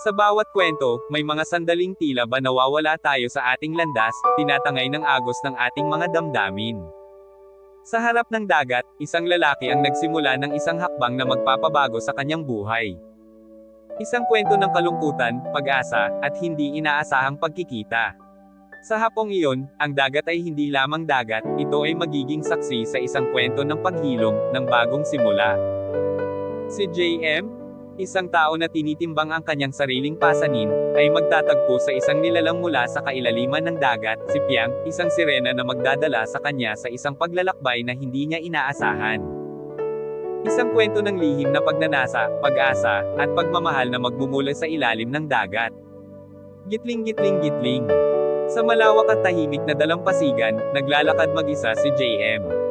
Sa bawat kwento, may mga sandaling tila ba nawawala tayo sa ating landas, tinatangay ng agos ng ating mga damdamin. Sa harap ng dagat, isang lalaki ang nagsimula ng isang hakbang na magpapabago sa kanyang buhay. Isang kwento ng kalungkutan, pag-asa, at hindi inaasahang pagkikita. Sa hapong iyon, ang dagat ay hindi lamang dagat, ito ay magiging saksi sa isang kwento ng paghilom, ng bagong simula. Si JM, isang tao na tinitimbang ang kanyang sariling pasanin, ay magtatagpo sa isang nilalang mula sa kailaliman ng dagat, si Piang, isang sirena na magdadala sa kanya sa isang paglalakbay na hindi niya inaasahan. Isang kwento ng lihim na pagnanasa, pag-asa, at pagmamahal na magmumula sa ilalim ng dagat. Gitling-gitling-gitling. Sa malawak at tahimik na dalampasigan, naglalakad mag-isa si JM.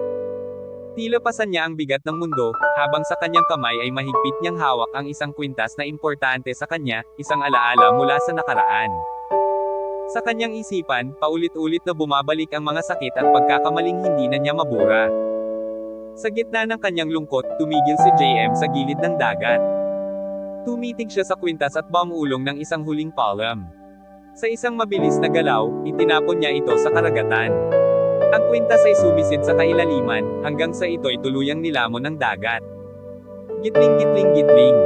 Tila pasan niya ang bigat ng mundo, habang sa kanyang kamay ay mahigpit niyang hawak ang isang kwintas na importante sa kanya, isang alaala mula sa nakaraan. Sa kanyang isipan, paulit-ulit na bumabalik ang mga sakit at pagkakamaling hindi na niya mabura. Sa gitna ng kanyang lungkot, tumigil si JM sa gilid ng dagat. Tumitig siya sa kwintas at bumulong ng isang huling palm. Sa isang mabilis na galaw, itinapon niya ito sa karagatan. Ang kwintas ay sumisid sa kailaliman, hanggang sa ito'y tuluyang nilamon ng dagat. Gitling-gitling-gitling.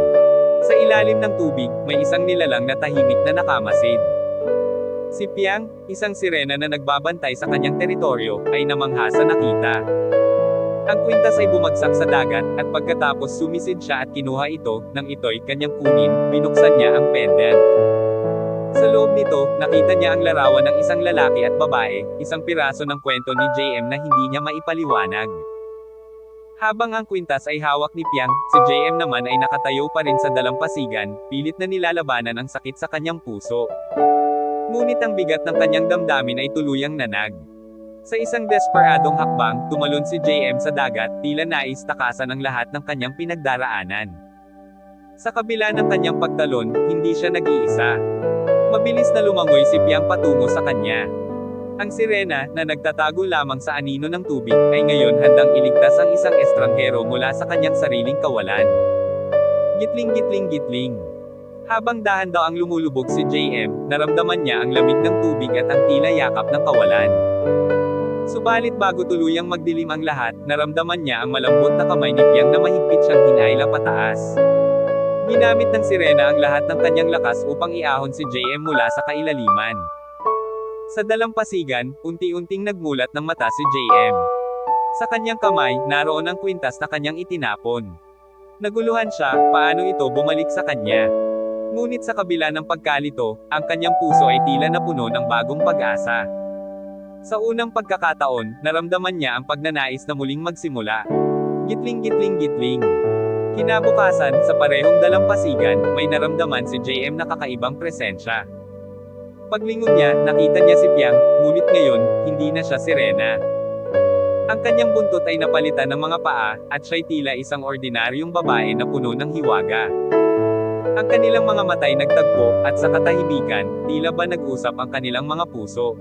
Sa ilalim ng tubig, may isang nilalang na tahimik na nakamasid. Si Piang, isang sirena na nagbabantay sa kanyang teritoryo, ay namangha sa nakita. Ang kwintas ay bumagsak sa dagat, at pagkatapos sumisid siya at kinuha ito, nang ito'y kanyang kunin, binuksan niya ang pendant. Sa loob nito, nakita niya ang larawan ng isang lalaki at babae, isang piraso ng kwento ni JM na hindi niya maipaliwanag. Habang ang kwintas ay hawak ni Piang, si JM naman ay nakatayo pa rin sa dalampasigan, pilit na nilalabanan ang sakit sa kanyang puso. Ngunit ang bigat ng kanyang damdamin ay tuluyang nanag. Sa isang desperadong hakbang, tumalon si JM sa dagat, tila nais takasan ang lahat ng kanyang pinagdaraanan. Sa kabila ng kanyang pagtalon, hindi siya nag-iisa. Mabilis na lumangoy si Piang patungo sa kanya. Ang sirena, na nagtatago lamang sa anino ng tubig, ay ngayon handang iligtas ang isang estranghero mula sa kanyang sariling kawalan. Gitling-gitling-gitling. Habang dahan-daang lumulubog si JM, naramdaman niya ang lamig ng tubig at ang tila yakap ng kawalan. Subalit bago tuluyang magdilim ang lahat, naramdaman niya ang malambot na kamay ni Piang na mahigpit siyang hinayla pataas. Ginamit ng sirena ang lahat ng kanyang lakas upang iahon si JM mula sa kailaliman. Sa dalampasigan, unti-unting nagmulat ng mata si JM. Sa kanyang kamay, naroon ang kwintas na kanyang itinapon. Naguluhan siya, paano ito bumalik sa kanya. Ngunit sa kabila ng pagkalito, ang kanyang puso ay tila napuno ng bagong pag-asa. Sa unang pagkakataon, naramdaman niya ang pagnanais na muling magsimula. Gitling-gitling-gitling. Kinabukasan, sa parehong dalampasigan, may naramdaman si JM na kakaibang presensya. Paglingon niya, nakita niya si Piang, ngunit ngayon, hindi na siya sirena. Ang kanyang buntot ay napalitan ng mga paa, at siya'y tila isang ordinaryong babae na puno ng hiwaga. Ang kanilang mga matay nagtagpo, at sa katahimikan, tila ba nag-usap ang kanilang mga puso.